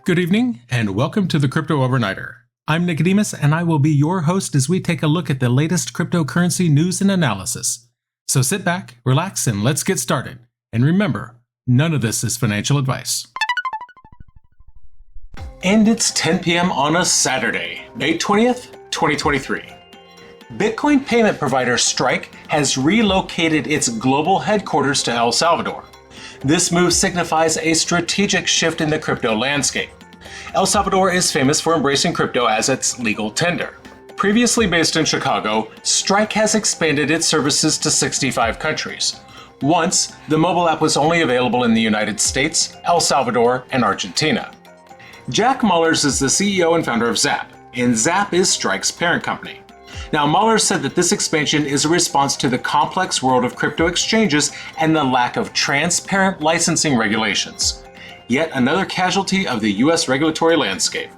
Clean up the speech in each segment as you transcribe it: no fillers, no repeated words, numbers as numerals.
Good evening, and welcome to the Crypto Overnighter. I'm Nicodemus, and I will be your host as we take a look at the latest cryptocurrency news and analysis. So sit back, relax, and let's get started. And remember, none of this is financial advice. And it's 10 p.m. on a Saturday, May 20th, 2023. Bitcoin payment provider Strike has relocated its global headquarters to El Salvador. This move signifies a strategic shift in the crypto landscape. El Salvador is famous for embracing crypto as its legal tender. Previously based in Chicago, Strike has expanded its services to 65 countries. Once, the mobile app was only available in the United States, El Salvador, and Argentina. Jack Mallers is the CEO and founder of Zap, and Zap is Strike's parent company. Now, Mallers said that this expansion is a response to the complex world of crypto exchanges and the lack of transparent licensing regulations. Yet another casualty of the U.S. regulatory landscape.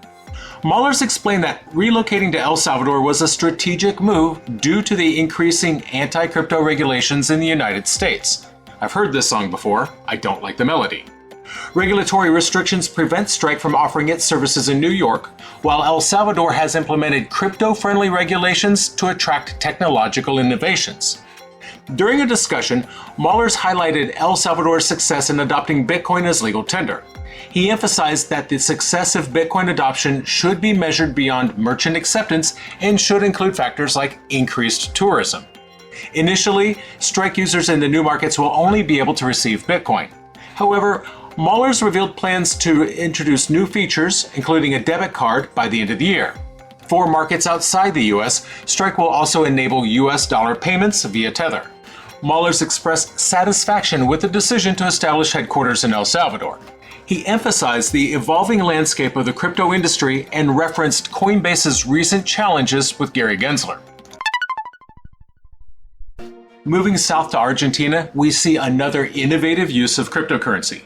Mallers explained that relocating to El Salvador was a strategic move due to the increasing anti-crypto regulations in the United States. I've heard this song before, I don't like the melody. Regulatory restrictions prevent Strike from offering its services in New York, while El Salvador has implemented crypto-friendly regulations to attract technological innovations. During a discussion, Mallers highlighted El Salvador's success in adopting Bitcoin as legal tender. He emphasized that the success of Bitcoin adoption should be measured beyond merchant acceptance and should include factors like increased tourism. Initially, Strike users in the new markets will only be able to receive Bitcoin. However, Mallers revealed plans to introduce new features, including a debit card, by the end of the year. For markets outside the US, Strike will also enable US dollar payments via Tether. Mallers expressed satisfaction with the decision to establish headquarters in El Salvador. He emphasized the evolving landscape of the crypto industry and referenced Coinbase's recent challenges with Gary Gensler. Moving south to Argentina, we see another innovative use of cryptocurrency.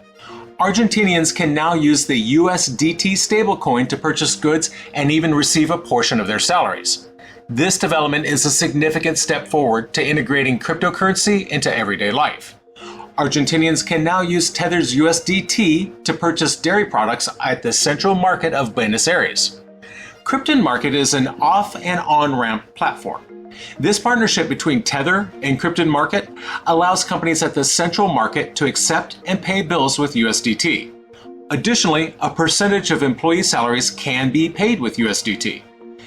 Argentinians can now use the USDT stablecoin to purchase goods and even receive a portion of their salaries. This development is a significant step forward to integrating cryptocurrency into everyday life. Argentinians can now use Tether's USDT to purchase dairy products at the central market of Buenos Aires. Krypton Market is an off and on-ramp platform. This partnership between Tether and Krypton Market allows companies at the central market to accept and pay bills with USDT. Additionally, a percentage of employee salaries can be paid with USDT.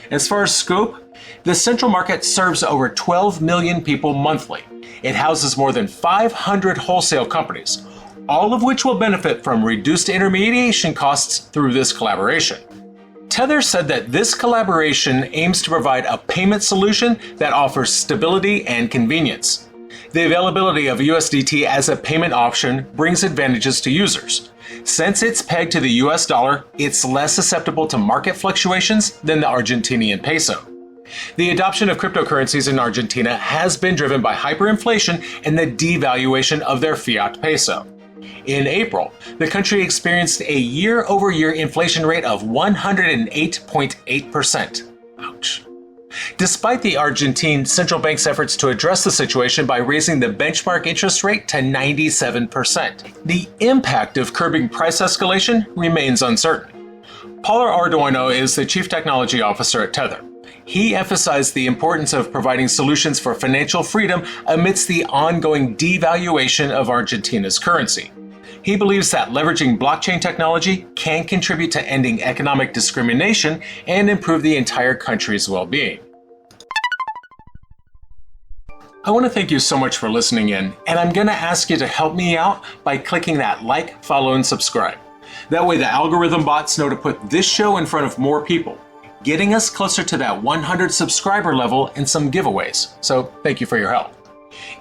As far as scope, the central market serves over 12 million people monthly. It houses more than 500 wholesale companies, all of which will benefit from reduced intermediation costs through this collaboration. Tether said that this collaboration aims to provide a payment solution that offers stability and convenience. The availability of USDT as a payment option brings advantages to users. Since it's pegged to the US dollar, it's less susceptible to market fluctuations than the Argentinian peso. The adoption of cryptocurrencies in Argentina has been driven by hyperinflation and the devaluation of their fiat peso. In April, the country experienced a year-over-year inflation rate of 108.8%. Ouch. Despite the Argentine central bank's efforts to address the situation by raising the benchmark interest rate to 97%, the impact of curbing price escalation remains uncertain. Paulo Arduino is the Chief Technology Officer at Tether. He emphasized the importance of providing solutions for financial freedom amidst the ongoing devaluation of Argentina's currency. He believes that leveraging blockchain technology can contribute to ending economic discrimination and improve the entire country's well-being. I want to thank you so much for listening in, and I'm going to ask you to help me out by clicking that like, follow, and subscribe. That way the algorithm bots know to put this show in front of more people, getting us closer to that 100 subscriber level and some giveaways. So thank you for your help.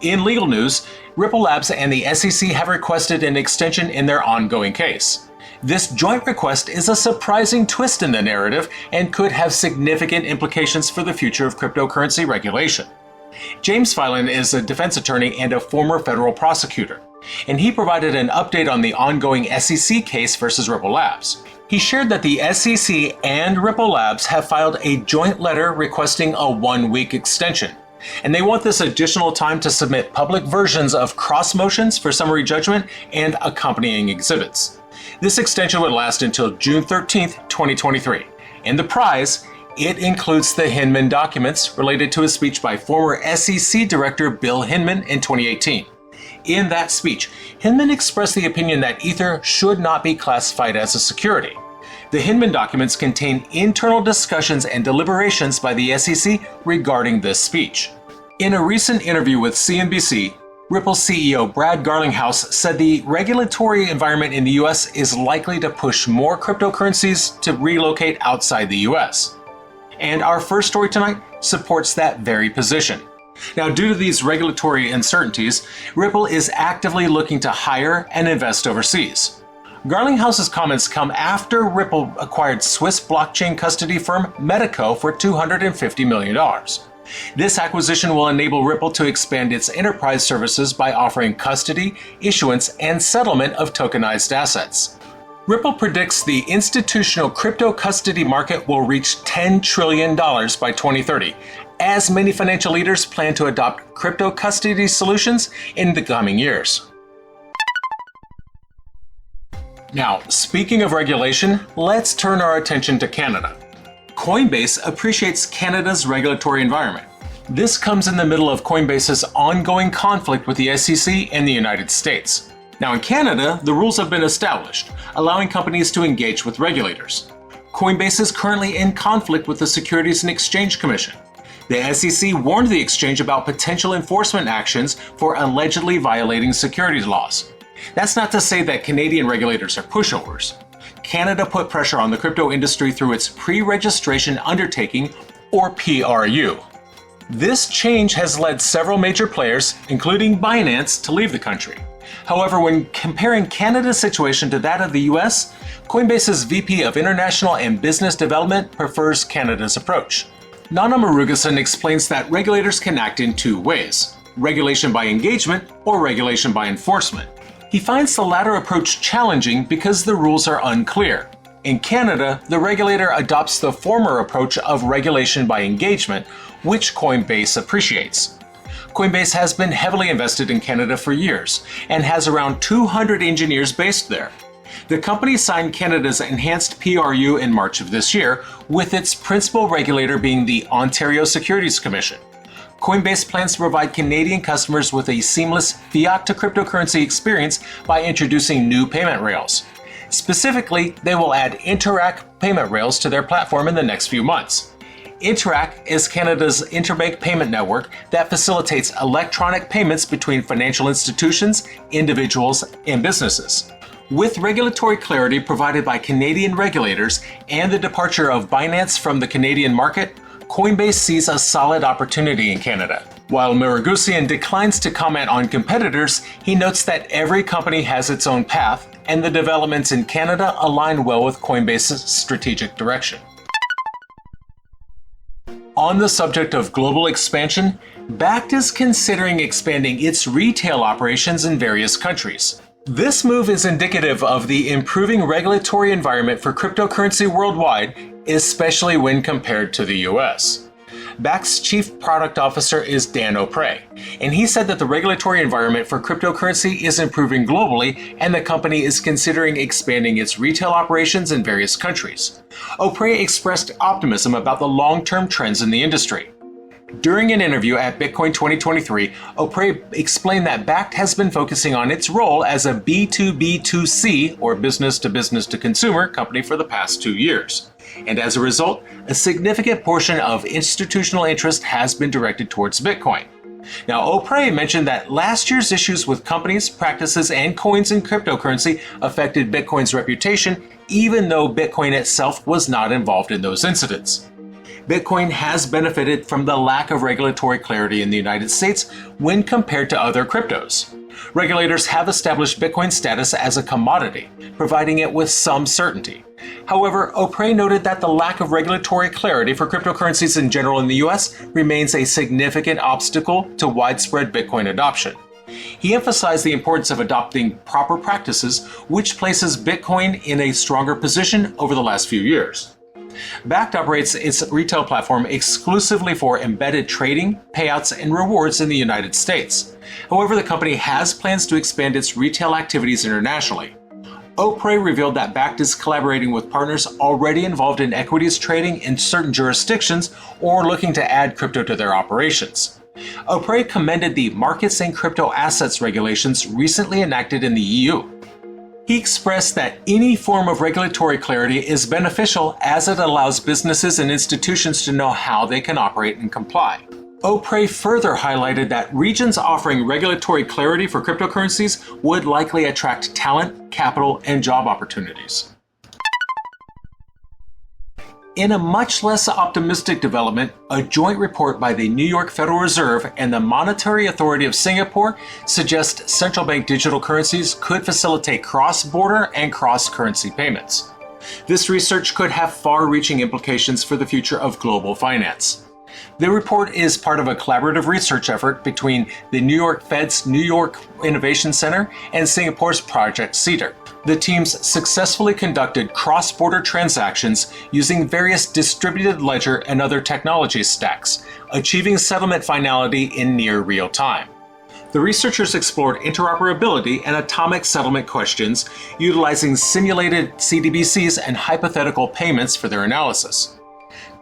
In legal news, Ripple Labs and the SEC have requested an extension in their ongoing case. This joint request is a surprising twist in the narrative and could have significant implications for the future of cryptocurrency regulation. James Filan is a defense attorney and a former federal prosecutor, and he provided an update on the ongoing SEC case versus Ripple Labs. He shared that the SEC and Ripple Labs have filed a joint letter requesting a 1-week extension, and they want this additional time to submit public versions of cross motions for summary judgment and accompanying exhibits. This extension would last until June 13, 2023. And the prize, it includes the Hinman documents related to a speech by former SEC Director Bill Hinman in 2018. In that speech, Hinman expressed the opinion that Ether should not be classified as a security. The Hinman documents contain internal discussions and deliberations by the SEC regarding this speech. In a recent interview with CNBC, Ripple CEO Brad Garlinghouse said the regulatory environment in the US is likely to push more cryptocurrencies to relocate outside the US. And our first story tonight supports that very position. Now, due to these regulatory uncertainties, Ripple is actively looking to hire and invest overseas. Garlinghouse's comments come after Ripple acquired Swiss blockchain custody firm Medico for $250 million. This acquisition will enable Ripple to expand its enterprise services by offering custody, issuance, and settlement of tokenized assets. Ripple predicts the institutional crypto custody market will reach $10 trillion by 2030, as many financial leaders plan to adopt crypto custody solutions in the coming years. Now, speaking of regulation, let's turn our attention to Canada. Coinbase appreciates Canada's regulatory environment. This comes in the middle of Coinbase's ongoing conflict with the SEC and the United States. Now, in Canada, the rules have been established, allowing companies to engage with regulators. Coinbase is currently in conflict with the Securities and Exchange Commission. The SEC warned the exchange about potential enforcement actions for allegedly violating securities laws. That's not to say that Canadian regulators are pushovers. Canada put pressure on the crypto industry through its pre-registration undertaking, or PRU. This change has led several major players, including Binance, to leave the country. However, when comparing Canada's situation to that of the US, Coinbase's VP of International and Business Development prefers Canada's approach. Nana Murugesan explains that regulators can act in two ways: regulation by engagement or regulation by enforcement. He finds the latter approach challenging because the rules are unclear. In Canada, the regulator adopts the former approach of regulation by engagement, which Coinbase appreciates. Coinbase has been heavily invested in Canada for years and has around 200 engineers based there. The company signed Canada's enhanced PRU in March of this year, with its principal regulator being the Ontario Securities Commission. Coinbase plans to provide Canadian customers with a seamless fiat to cryptocurrency experience by introducing new payment rails. Specifically, they will add Interac payment rails to their platform in the next few months. Interac is Canada's interbank payment network that facilitates electronic payments between financial institutions, individuals, and businesses. With regulatory clarity provided by Canadian regulators and the departure of Binance from the Canadian market, Coinbase sees a solid opportunity in Canada. While Murugesan declines to comment on competitors, he notes that every company has its own path, and the developments in Canada align well with Coinbase's strategic direction. On the subject of global expansion, Bakkt is considering expanding its retail operations in various countries. This move is indicative of the improving regulatory environment for cryptocurrency worldwide, especially when compared to the US. Bakkt's chief product officer is Dan O'Prey, and he said that the regulatory environment for cryptocurrency is improving globally, and the company is considering expanding its retail operations in various countries. O'Prey expressed optimism about the long-term trends in the industry. During an interview at Bitcoin 2023, O'Prey explained that Bakkt has been focusing on its role as a B2B2C, or business to consumer, company for the past 2 years. And as a result, a significant portion of institutional interest has been directed towards Bitcoin. Now, O'Prey mentioned that last year's issues with companies, practices, and coins in cryptocurrency affected Bitcoin's reputation, even though Bitcoin itself was not involved in those incidents. Bitcoin has benefited from the lack of regulatory clarity in the United States when compared to other cryptos. Regulators have established Bitcoin's status as a commodity, providing it with some certainty. However, O'Prey noted that the lack of regulatory clarity for cryptocurrencies in general in the US remains a significant obstacle to widespread Bitcoin adoption. He emphasized the importance of adopting proper practices, which places Bitcoin in a stronger position over the last few years. Bakkt operates its retail platform exclusively for embedded trading, payouts, and rewards in the United States. However, the company has plans to expand its retail activities internationally. OPRE revealed that Bakkt is collaborating with partners already involved in equities trading in certain jurisdictions or looking to add crypto to their operations. OPRE commended the Markets and Crypto Assets regulations recently enacted in the EU. He expressed that any form of regulatory clarity is beneficial as it allows businesses and institutions to know how they can operate and comply. OPRE further highlighted that regions offering regulatory clarity for cryptocurrencies would likely attract talent, capital, and job opportunities. In a much less optimistic development, a joint report by the New York Federal Reserve and the Monetary Authority of Singapore suggests central bank digital currencies could facilitate cross-border and cross-currency payments. This research could have far-reaching implications for the future of global finance. The report is part of a collaborative research effort between the New York Fed's New York Innovation Center and Singapore's Project Cedar. The teams successfully conducted cross-border transactions using various distributed ledger and other technology stacks, achieving settlement finality in near real time. The researchers explored interoperability and atomic settlement questions, utilizing simulated CDBCs and hypothetical payments for their analysis.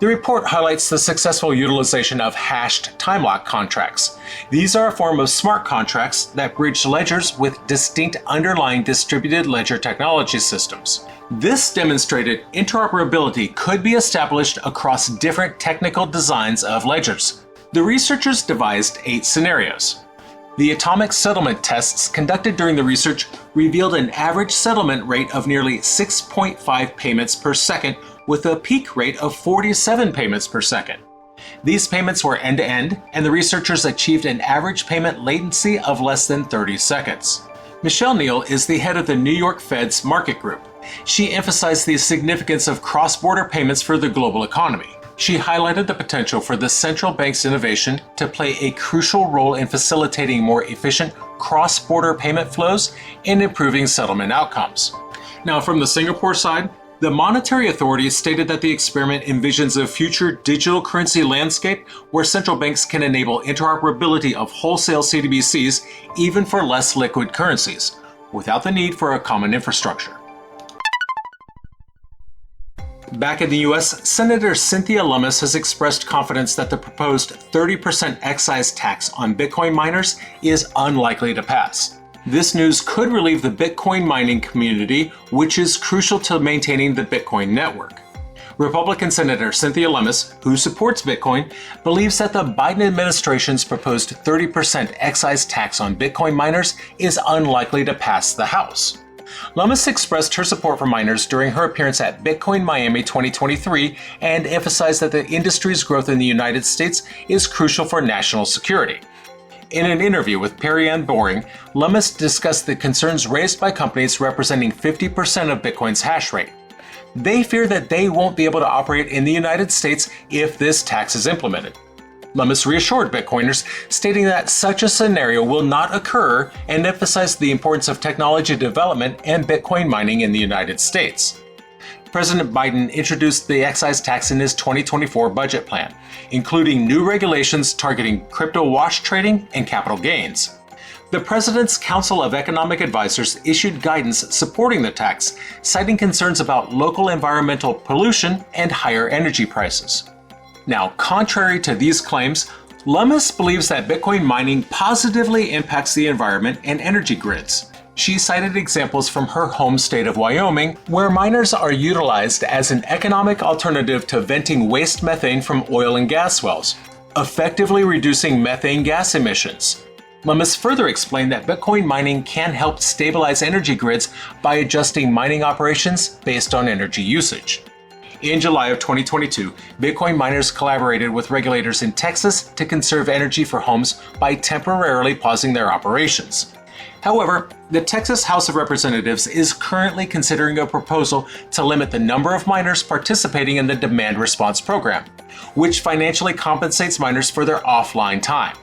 The report highlights the successful utilization of hashed time lock contracts. These are a form of smart contracts that bridge ledgers with distinct underlying distributed ledger technology systems. This demonstrated interoperability could be established across different technical designs of ledgers. The researchers devised 8 scenarios. The atomic settlement tests conducted during the research revealed an average settlement rate of nearly 6.5 payments per second, with a peak rate of 47 payments per second. These payments were end-to-end, and the researchers achieved an average payment latency of less than 30 seconds. Michelle Neal is the head of the New York Fed's Market Group. She emphasized the significance of cross-border payments for the global economy. She highlighted the potential for the central bank's innovation to play a crucial role in facilitating more efficient cross-border payment flows and improving settlement outcomes. Now, from the Singapore side, the Monetary Authority stated that the experiment envisions a future digital currency landscape where central banks can enable interoperability of wholesale CDBCs even for less liquid currencies, without the need for a common infrastructure. Back in the US, Senator Cynthia Lummis has expressed confidence that the proposed 30% excise tax on Bitcoin miners is unlikely to pass. This news could relieve the Bitcoin mining community, which is crucial to maintaining the Bitcoin network. Republican Senator Cynthia Lummis, who supports Bitcoin, believes that the Biden administration's proposed 30% excise tax on Bitcoin miners is unlikely to pass the House. Lummis expressed her support for miners during her appearance at Bitcoin Miami 2023 and emphasized that the industry's growth in the United States is crucial for national security. In an interview with Perry Ann Boring, Lummis discussed the concerns raised by companies representing 50% of Bitcoin's hash rate. They fear that they won't be able to operate in the United States if this tax is implemented. Lummis reassured Bitcoiners, stating that such a scenario will not occur and emphasized the importance of technology development and Bitcoin mining in the United States. President Biden introduced the excise tax in his 2024 budget plan, including new regulations targeting crypto wash trading and capital gains. The President's Council of Economic Advisors issued guidance supporting the tax, citing concerns about local environmental pollution and higher energy prices. Now, contrary to these claims, Lummis believes that Bitcoin mining positively impacts the environment and energy grids. She cited examples from her home state of Wyoming, where miners are utilized as an economic alternative to venting waste methane from oil and gas wells, effectively reducing methane gas emissions. Lummis further explained that Bitcoin mining can help stabilize energy grids by adjusting mining operations based on energy usage. In July of 2022, Bitcoin miners collaborated with regulators in Texas to conserve energy for homes by temporarily pausing their operations. However, the Texas House of Representatives is currently considering a proposal to limit the number of miners participating in the demand response program, which financially compensates miners for their offline time.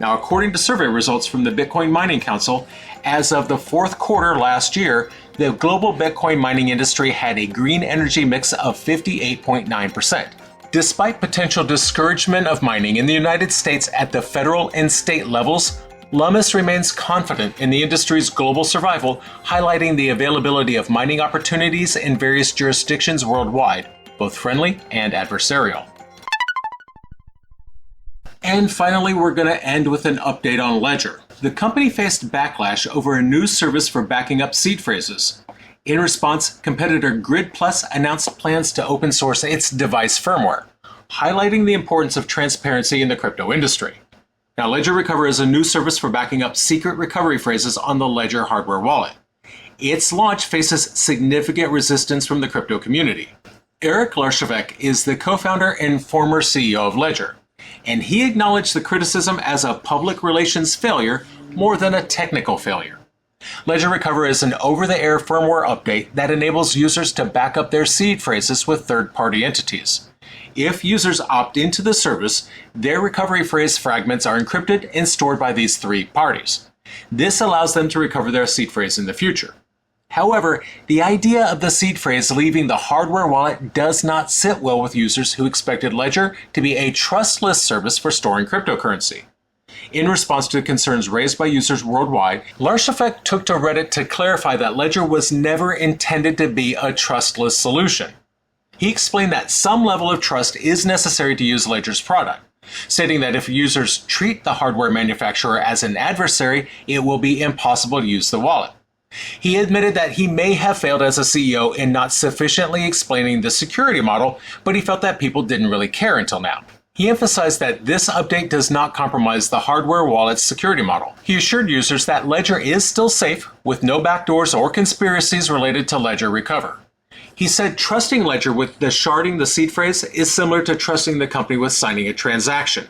Now, according to survey results from the Bitcoin Mining Council, as of the fourth quarter last year, the global Bitcoin mining industry had a green energy mix of 58.9%. Despite potential discouragement of mining in the United States at the federal and state levels, Lummis remains confident in the industry's global survival, highlighting the availability of mining opportunities in various jurisdictions worldwide, both friendly and adversarial. And finally, we're going to end with an update on Ledger. The company faced backlash over a new service for backing up seed phrases. In response, competitor Grid Plus announced plans to open source its device firmware, highlighting the importance of transparency in the crypto industry. Now, Ledger Recover is a new service for backing up secret recovery phrases on the Ledger hardware wallet. Its launch faces significant resistance from the crypto community. Eric Larshevek is the co-founder and former CEO of Ledger, and he acknowledged the criticism as a public relations failure more than a technical failure. Ledger Recover is an over-the-air firmware update that enables users to back up their seed phrases with third-party entities. If users opt into the service, their recovery phrase fragments are encrypted and stored by these three parties. This allows them to recover their seed phrase in the future. However, the idea of the seed phrase leaving the hardware wallet does not sit well with users who expected Ledger to be a trustless service for storing cryptocurrency. In response to concerns raised by users worldwide, Larshevek took to Reddit to clarify that Ledger was never intended to be a trustless solution. He explained that some level of trust is necessary to use Ledger's product, stating that if users treat the hardware manufacturer as an adversary, it will be impossible to use the wallet. He admitted that he may have failed as a CEO in not sufficiently explaining the security model, but he felt that people didn't really care until now. He emphasized that this update does not compromise the hardware wallet's security model. He assured users that Ledger is still safe, with no backdoors or conspiracies related to Ledger Recover. He said trusting Ledger with the sharding the seed phrase is similar to trusting the company with signing a transaction.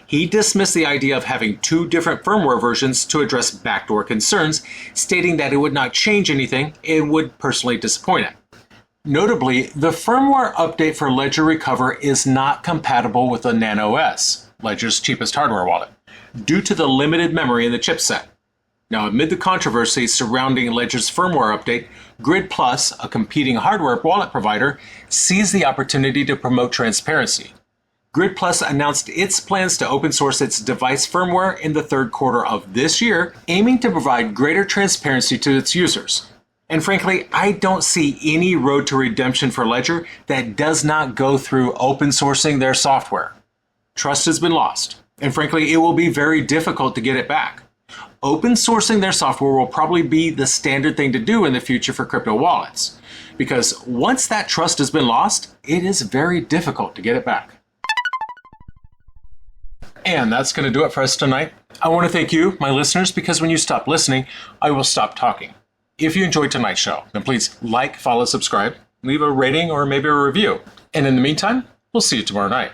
He dismissed the idea of having two different firmware versions to address backdoor concerns, stating that it would not change anything and would personally disappoint him. Notably, the firmware update for Ledger Recover is not compatible with the Nano S, Ledger's cheapest hardware wallet, due to the limited memory in the chipset. Now, amid the controversy surrounding Ledger's firmware update, Grid Plus, a competing hardware wallet provider, seized the opportunity to promote transparency. Grid Plus announced its plans to open source its device firmware in the third quarter of this year, aiming to provide greater transparency to its users. And frankly, I don't see any road to redemption for Ledger that does not go through open sourcing their software. Trust has been lost, and frankly, it will be very difficult to get it back. Open sourcing their software will probably be the standard thing to do in the future for crypto wallets, because once that trust has been lost, it is very difficult to get it back. And that's going to do it for us tonight. I want to thank you, my listeners, because when you stop listening, I will stop talking. If you enjoyed tonight's show, then please like, follow, subscribe, leave a rating or maybe a review. And in the meantime, we'll see you tomorrow night.